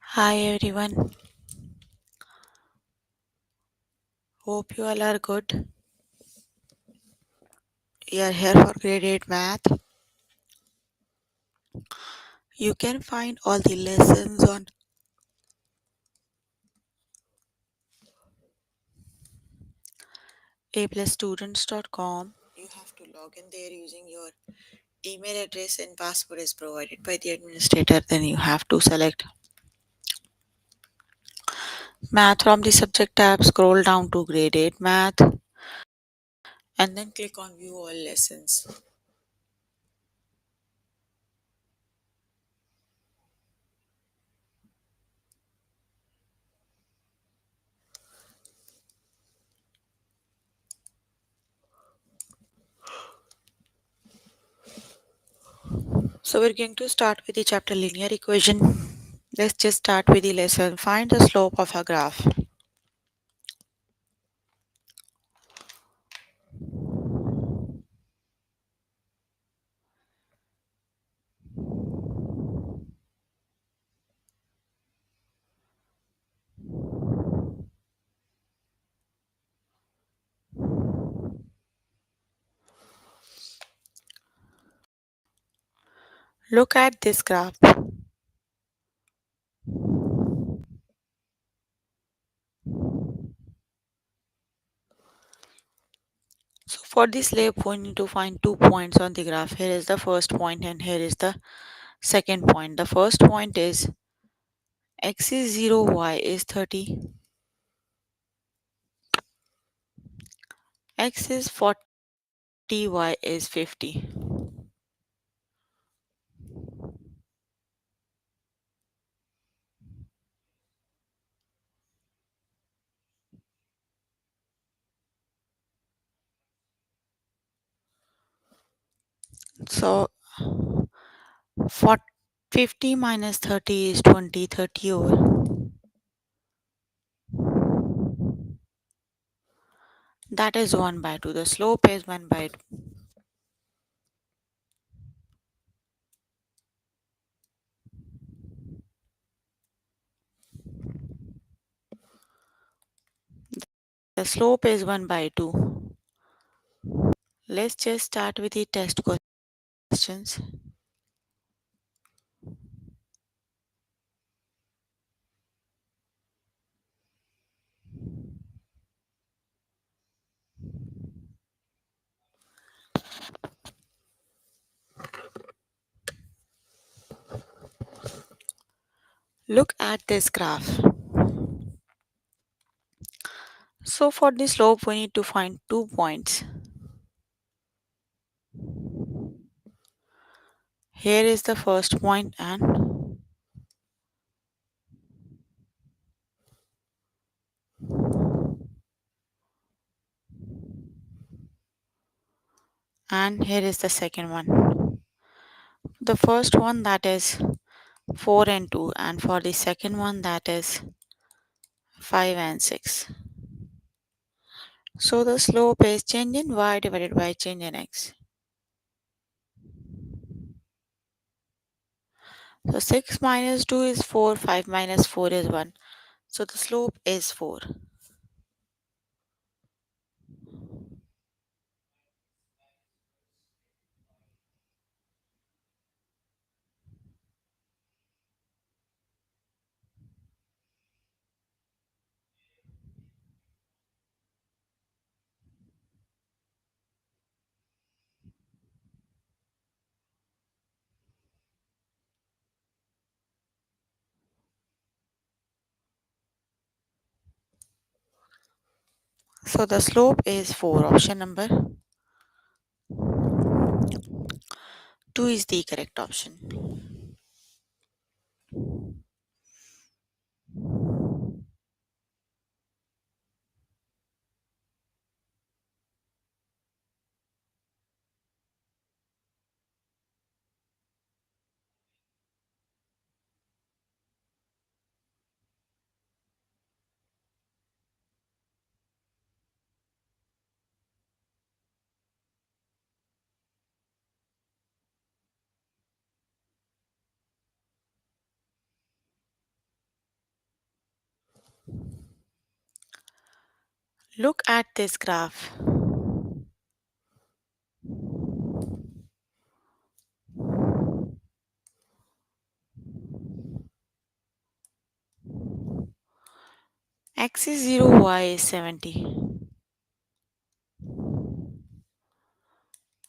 Hi everyone, hope you all are good. We are here for grade 8 math. You can find all the lessons on aplusstudents.com. You have to log in there using your email address and password is provided by the administrator. Then you have to select math from the subject tab, scroll down to grade 8 math, and then click on view all lessons. So we're going to start with the chapter linear equation. Let's just start with the lesson. Find the slope of a graph. Look at this graph. So for this lab, we need to find 2 points on the graph. Here is the first point and here is the second point. The first point is x is 0, y is 30, x is 40, y is 50. So for 50 minus 30 is 20, 30 over. That is 1 by 2. The slope is 1 by 2. The slope is 1 by 2. Let's just start with the test questions. Look at this graph. So for the slope, we need to find 2 points. Here is the first point and here is the second one. The first one that is 4 and 2 and for the second one that is 5 and 6. So the slope is change in y divided by change in x. So 6 minus 2 is 4, 5 minus 4 is 1. So the slope is 4. So the slope is 4. Option number 2 is the correct option. Look at this graph. X is 0, Y is 70.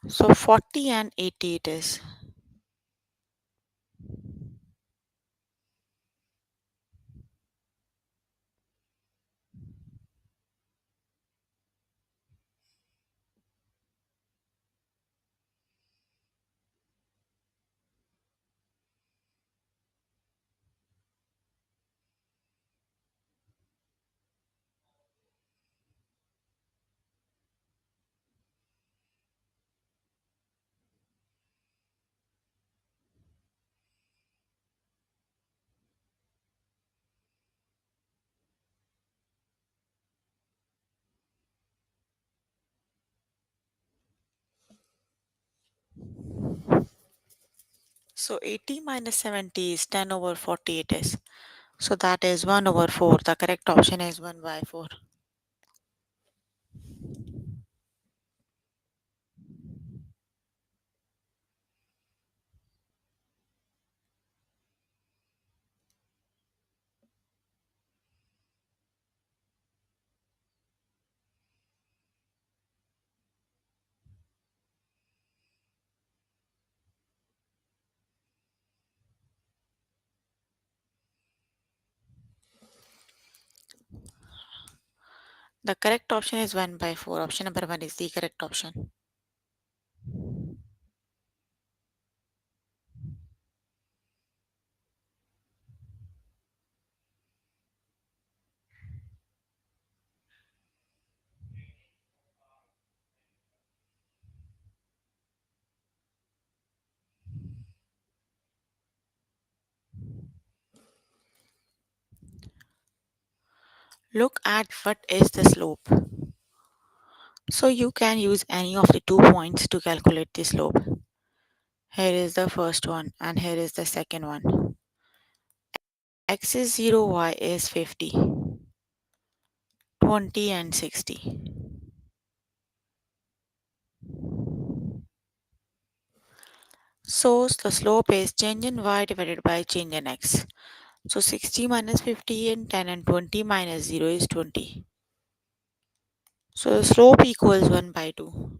So 40 and 80 it is. So 80 minus 70 is 10 over 40 it is. So that is 1 over 4. The correct option is 1 by 4. The correct option is 1 by 4. Option number 1 is the correct option. Look at what is the slope. So you can use any of the 2 points to calculate the slope. Here is the first one and here is the second one. X is 0, Y is 50, 20 and 60. So the slope is change in Y divided by change in X. So 60 minus 50 and 10 and 20 minus 0 is 20. So the slope equals 1 by 2.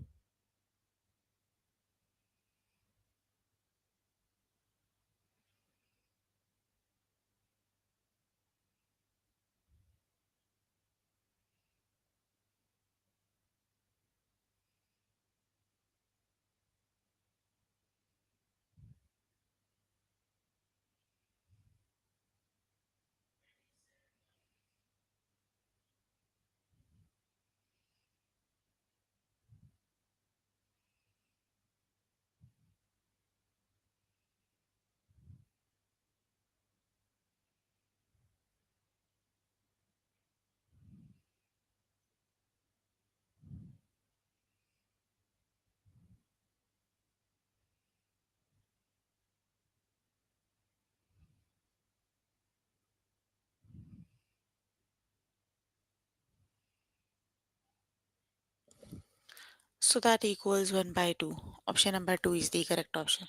So that equals 1 by 2. Option number 2 is the correct option.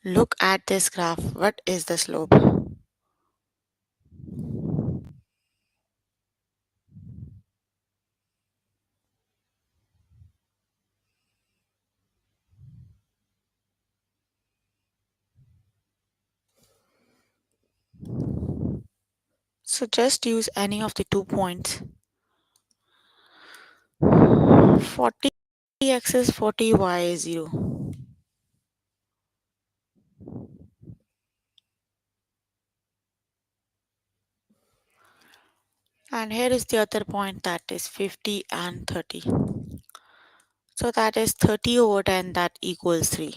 Look at this graph. What is the slope? So just use any of the 2 points 40x is 40, y is 0. And here is the other point, that is 50 and 30. So that is 30 over 10, that equals 3.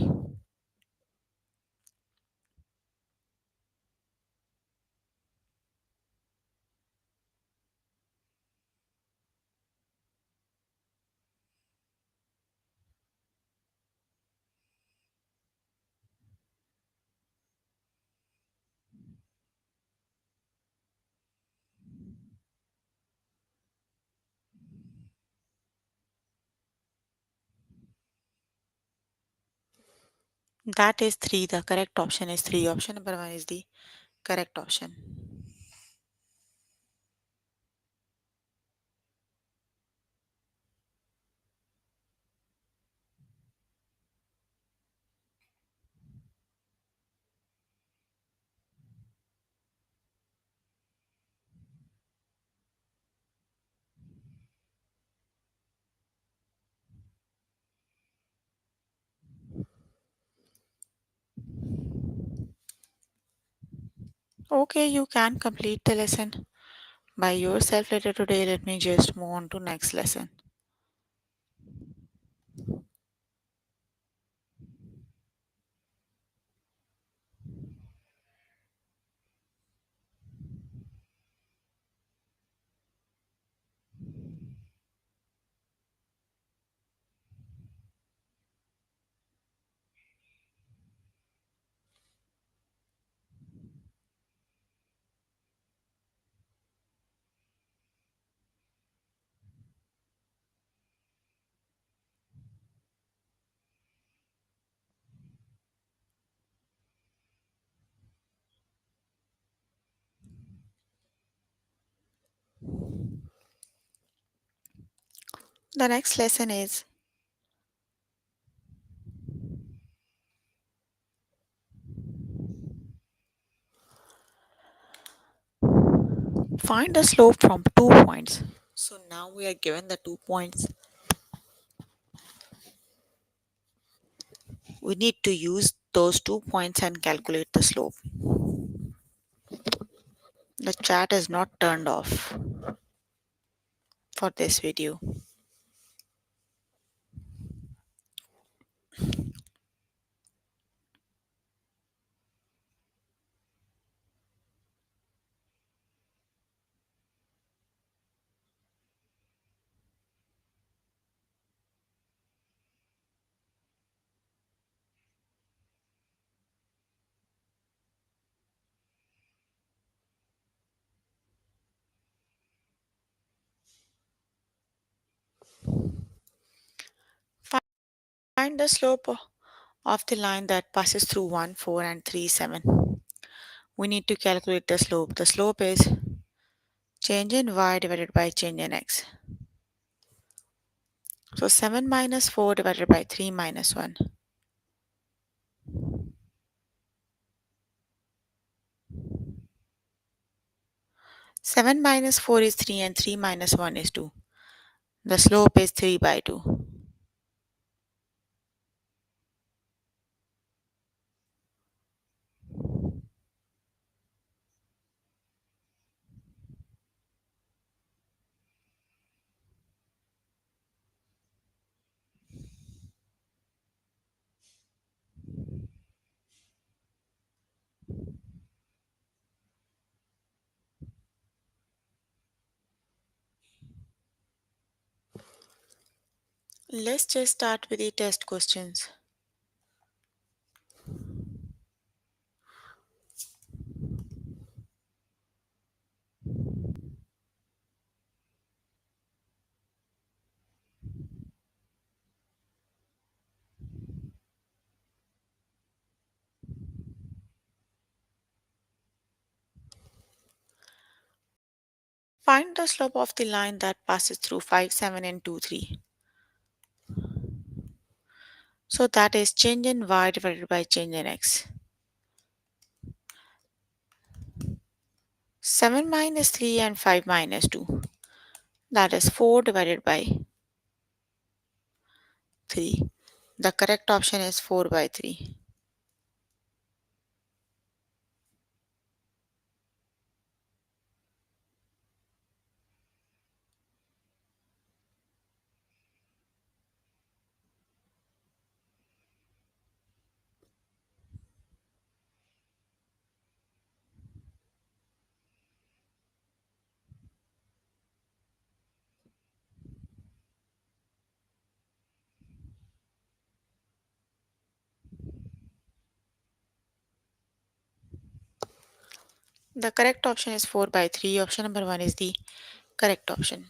That is 3. The correct option is 3. Option number 1 is the correct option. Okay, you can complete the lesson by yourself later today. Let me just move on to next lesson. The next lesson is find the slope from 2 points. So now we are given the 2 points. We need to use those 2 points and calculate the slope. The chat is not turned off for this video. Find the slope of the line that passes through 1, 4 and 3, 7. We need to calculate the slope. The slope is change in y divided by change in x. So 7 minus 4 divided by 3 minus 1. 7 minus 4 is 3 and 3 minus 1 is 2. The slope is 3 by 2. Let's just start with the test questions. Find the slope of the line that passes through 5, 7 and 2, 3. So that is change in y divided by change in x. 7 minus 3 and 5 minus 2. That is 4 divided by 3. The correct option is 4 by 3. The correct option is 4 by 3. Option number 1 is the correct option.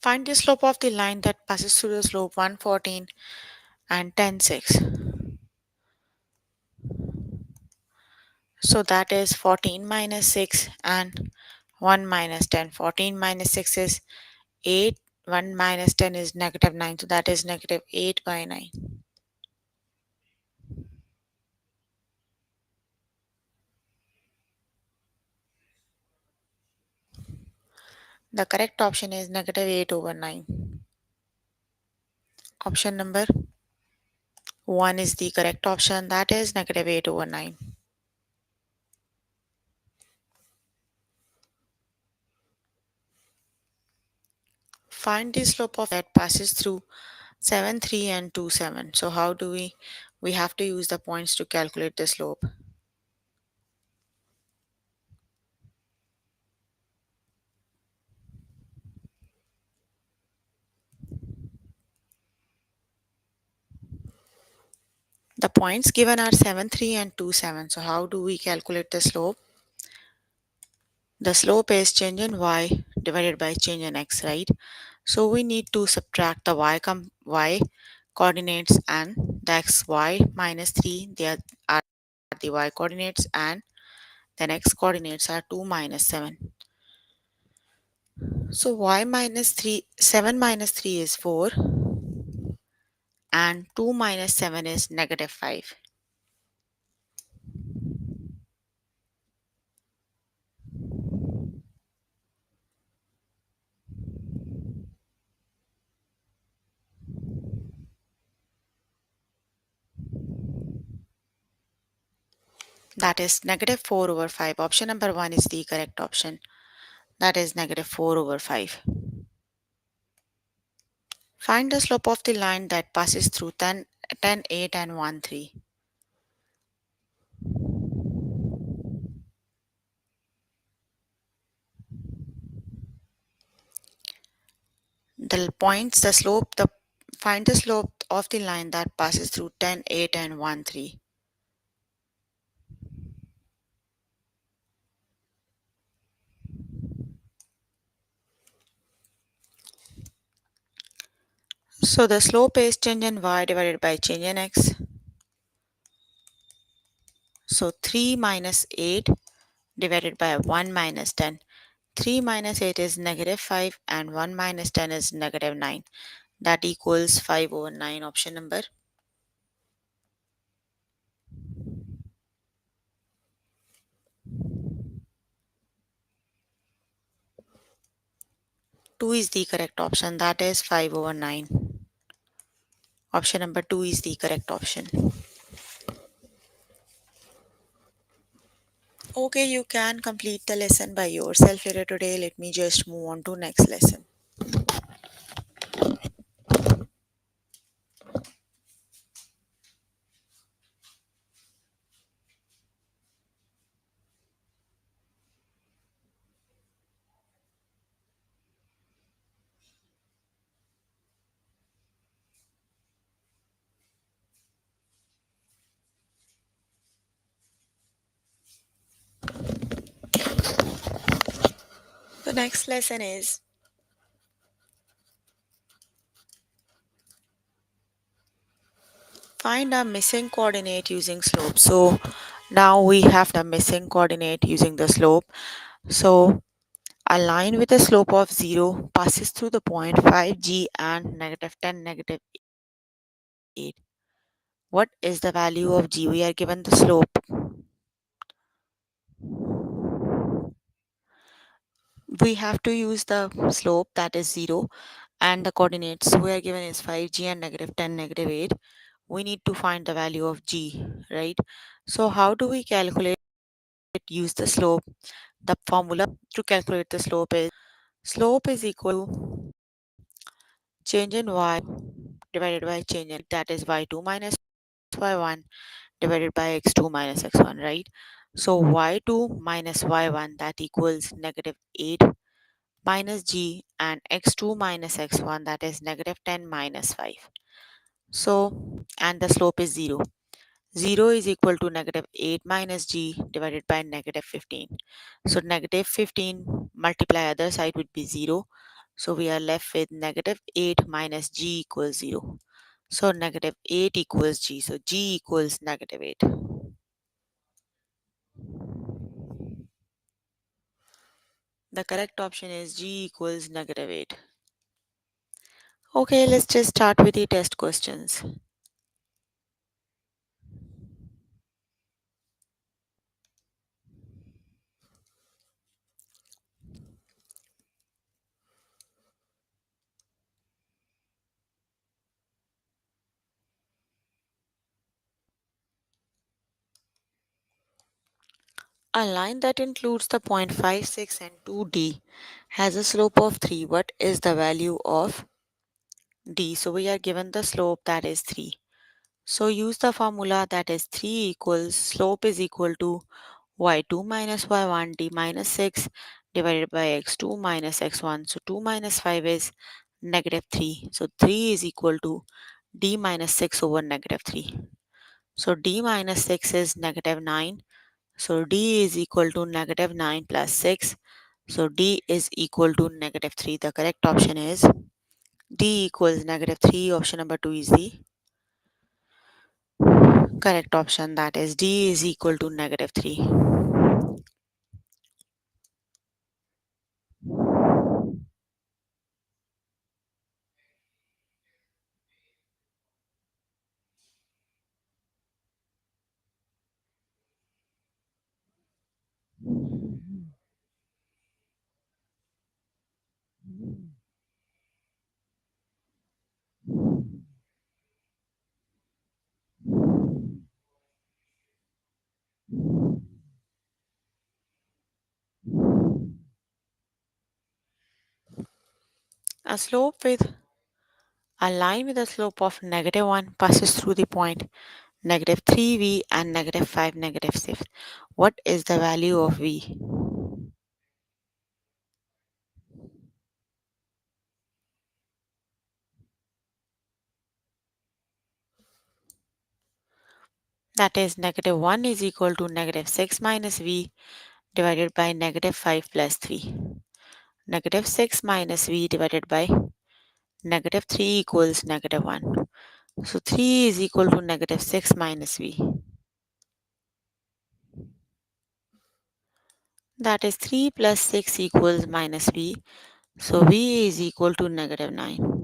Find the slope of the line that passes through the slope 114 and 10 6. So that is 14 minus 6 and 1 minus 10. 14 minus 6 is 8. 1 minus 10 is negative 9. So that is negative 8 by 9. The correct option is negative 8 over 9. Option number 1 is the correct option. That is negative 8 over 9. Find the slope of that passes through 7 3 and 2 7. So how do we have to use the points to calculate the slope. The points given are 7 3 and 2 7. So how do we calculate the slope? The slope is change in y divided by change in x, right? So we need to subtract the y coordinates and the xy minus 3. Are the y coordinates, and then x coordinates are 2 minus 7. So y minus 3, 7 minus 3 is 4, and 2 minus 7 is negative 5. That is negative 4 over 5. Option number 1 is the correct option. That is negative 4 over 5. Find the slope of the line that passes through 10 8 and 1, 3. The points, the slope, find the slope of the line that passes through 10 8 and 1, 3. So the slope is change in y divided by change in x. So 3 minus 8 divided by 1 minus 10. 3 minus 8 is negative 5 and 1 minus 10 is negative 9. That equals 5 over 9. Option number 2 is the correct option. That is 5 over 9. Option number 2 is the correct option. Okay, you can complete the lesson by yourself later today. Let me just move on to next lesson. The next lesson is Find a missing coordinate using slope. So now we have the missing coordinate using the slope. So a line with a slope of 0 passes through the point 5g and negative 10, negative 8. What is the value of g? We are given the slope. We have to use the slope, that is 0, and the coordinates we are given is 5g and negative 10, negative 8. We need to find the value of g, right? So how do we calculate? Use the slope. The formula to calculate the slope is equal to change in y divided by change in, that is y2 minus y1 divided by x2 minus x1, right? So y2 minus y1, that equals negative 8 minus g, and x2 minus x1, that is negative 10 minus 5. So, and the slope is 0. 0 is equal to negative 8 minus g divided by negative 15. So negative 15 multiply other side would be 0. So we are left with negative 8 minus g equals 0. So negative 8 equals g. So g equals negative 8. The correct option is g equals negative 8. Okay, let's just start with the test questions. A line that includes the point 5, 6 and 2d has a slope of 3. What is the value of d? So we are given the slope, that is 3. So use the formula, that is 3 equals slope is equal to y2 minus y1 d minus 6 divided by x2 minus x1. So 2 minus 5 is negative 3. So 3 is equal to d minus 6 over negative 3. So d minus 6 is negative 9. So d is equal to negative 9 plus 6. So d is equal to negative 3. The correct option is d equals negative 3. Option number 2 is the correct option, that is d is equal to negative 3. A slope with a line with a slope of negative 1 passes through the point negative 3v and negative 5, negative 6. What is the value of v? That is negative 1 is equal to negative 6 minus v divided by negative 5 plus 3. Negative 6 minus v divided by negative 3 equals negative 1. So 3 is equal to negative 6 minus v. That is 3 plus 6 equals minus v. So v is equal to negative 9.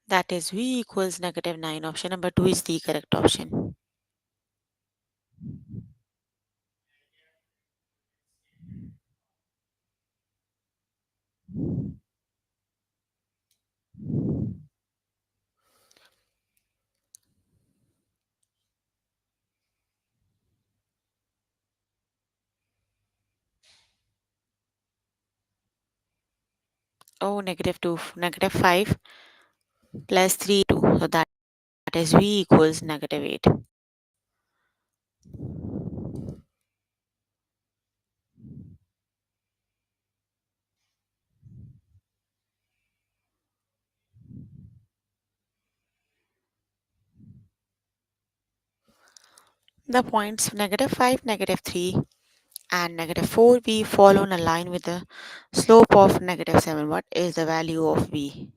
That is v equals negative 9. Option number 2 is the correct option. Oh, negative 2, negative 5 plus 3, 2. So that is v equals negative 8. The points -5, -3, and -4 b fall on a line with a slope of -7. What is the value of b?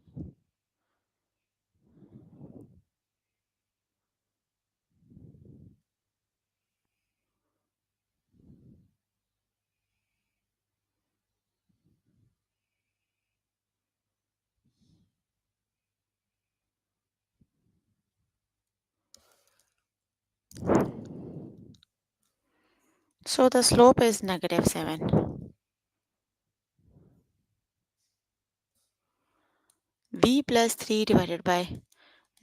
So the slope is -7. b plus 3 divided by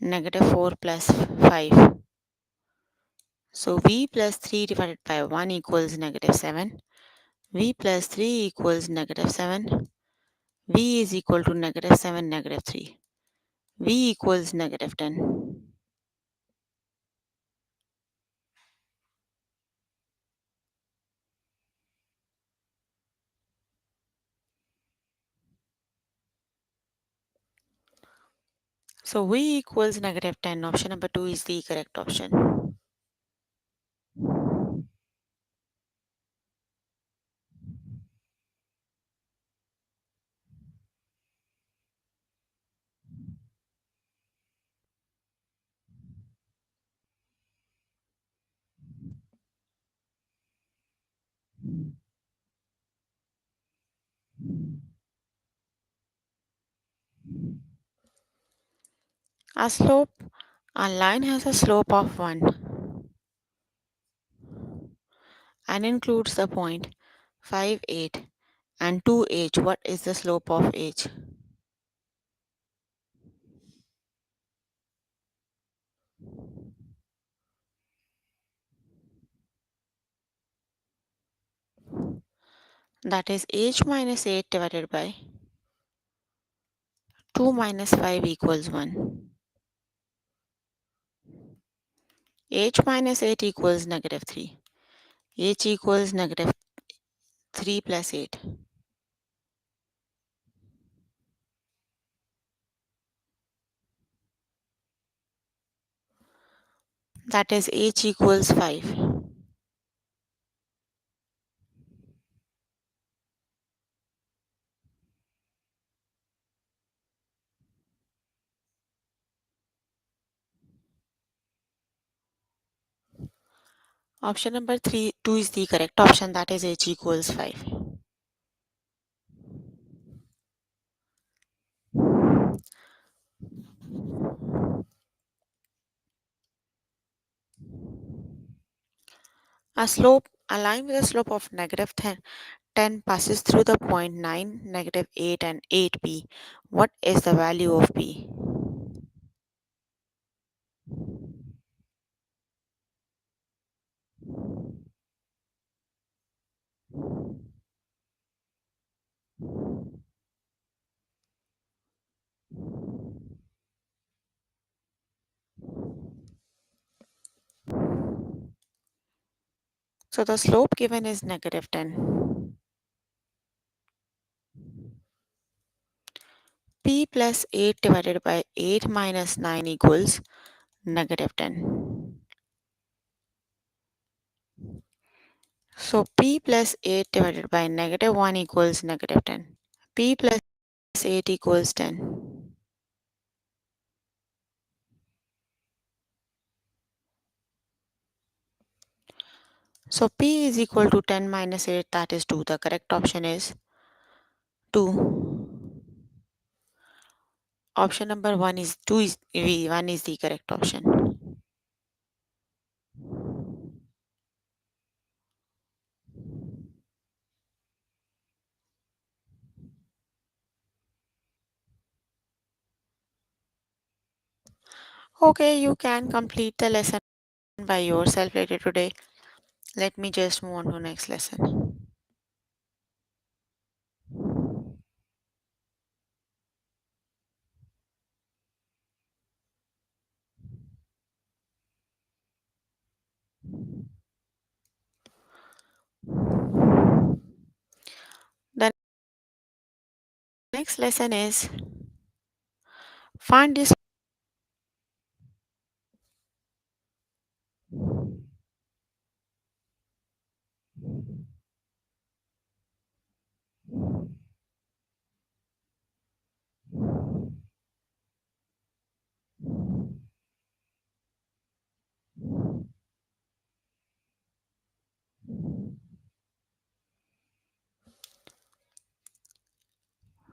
-4 plus 5. So v plus 3 divided by 1 equals -7. V plus 3 equals -7. V is equal to -7, -3. V equals -10. So V equals -10. Option number 2 is the correct option. A slope, a line has a slope of 1 and includes the point 5, 8 and 2h. What is the slope of h? That is h minus 8 divided by 2 minus 5 equals 1. H minus 8 equals -3. H equals -3 plus 8. That is H equals 5. Option number 2 is the correct option. That is H equals 5. A line with a slope of -10 passes through the point 9, -8 and 8b. What is the value of b? So the slope given is -10. P plus 8 divided by 8 minus 9 equals -10. So P plus 8 divided by -1 equals -10. P plus 8 equals 10. So P is equal to 10 minus 8, that is 2. The correct option is 2. Option number 1 is 2 is 1 is the correct option. Okay, you can complete the lesson by yourself later today. Let me just move on to next lesson. The next lesson is find this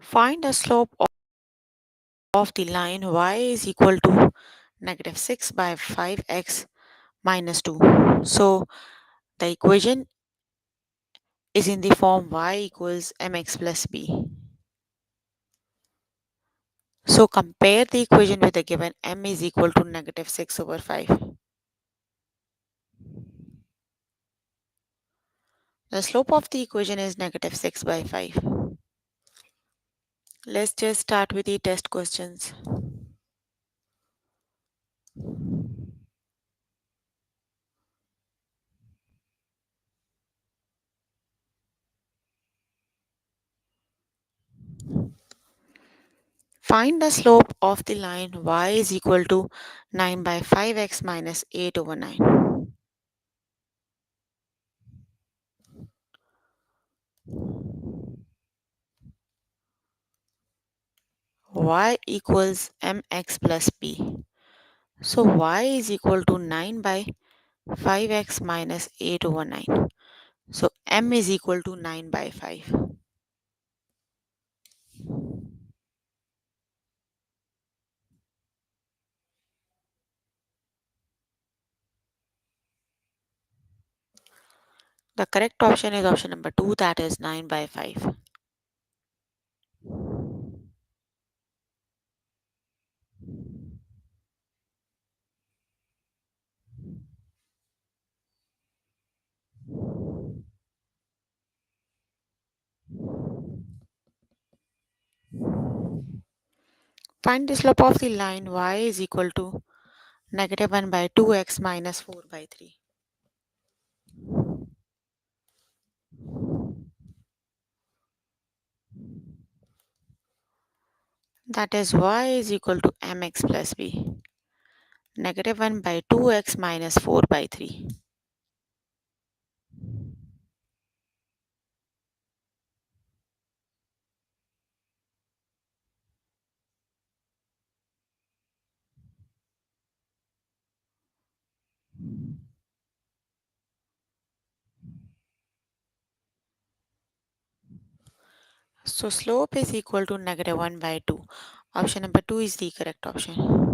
Find the slope of the line y is equal to negative 6 by 5x minus 2. So the equation is in the form y equals mx plus b. So compare the equation with the given m is equal to negative 6 over 5. The slope of the equation is negative 6 by 5. Let's just start with the test questions. Find the slope of the line y is equal to 9 by 5x minus 8 over 9. Y equals mx plus b. So y is equal to 9 by 5x minus 8 over 9. So m is equal to 9 by 5. The correct option is option number 2, that is 9 by 5. Find the slope of the line y is equal to negative 1 by 2x minus 4 by 3. That is y is equal to mx plus b. Negative 1 by 2x minus 4 by 3. So slope is equal to negative 1 by 2. Option number 2 is the correct option.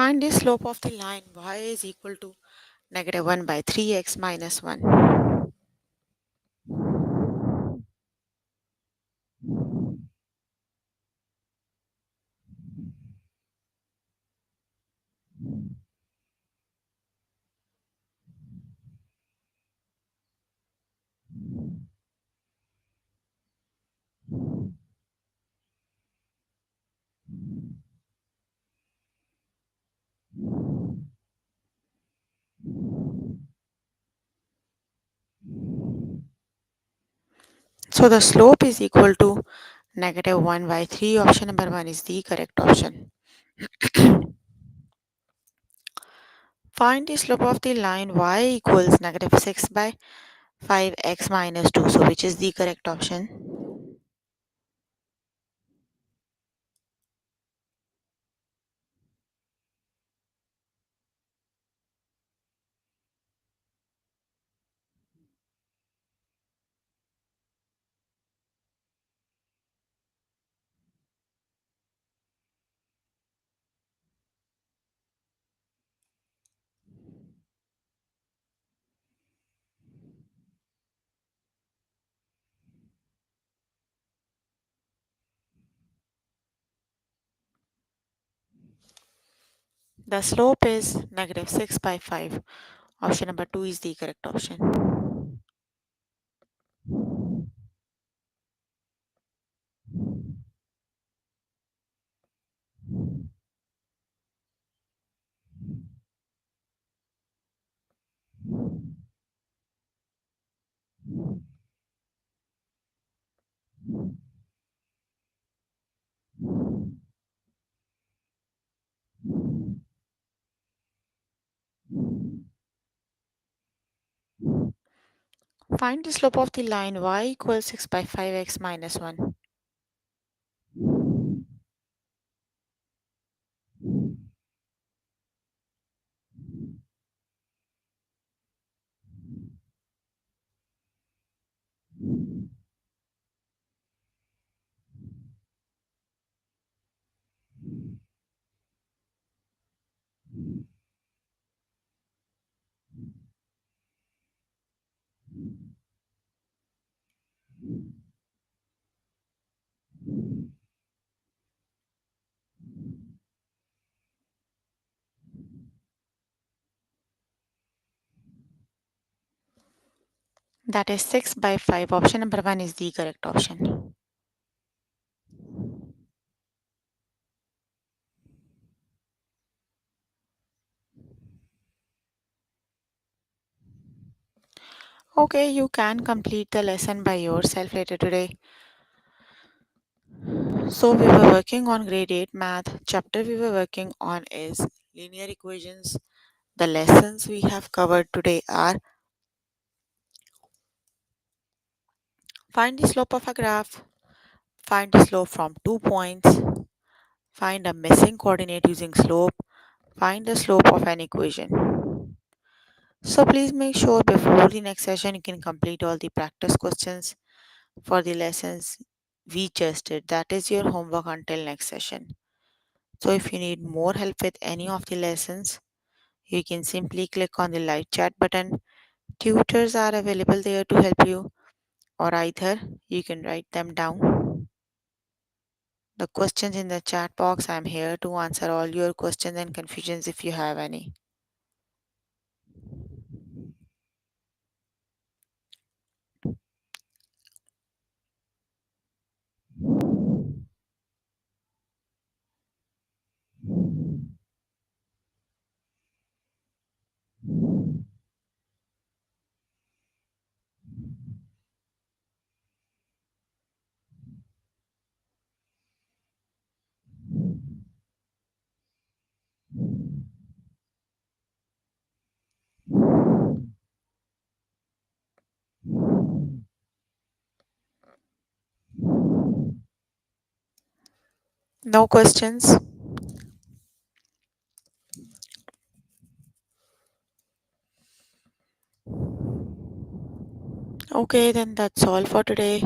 Find the slope of the line y is equal to negative 1 by 3x minus 1. So the slope is equal to negative 1 by 3. Option number 1 is the correct option. Find the slope of the line y equals negative 6 by 5x minus 2. So which is the correct option? The slope is negative 6 by 5. Option number 2 is the correct option. Find the slope of the line y equals 6 by 5x minus 1. That is 6 by 5. Option number 1 is the correct option. Okay, you can complete the lesson by yourself later today. So we were working on grade 8 math. Chapter we were working on is linear equations. The lessons we have covered today are find the slope of a graph, find the slope from 2 points, find a missing coordinate using slope, find the slope of an equation. So please make sure before the next session you can complete all the practice questions for the lessons we just did. That is your homework until next session. So if you need more help with any of the lessons, you can simply click on the live chat button. Tutors are available there to help you, or either you can write them down. The questions in the chat box. I'm here to answer all your questions and confusions if you have any. No questions? Okay, then that's all for today.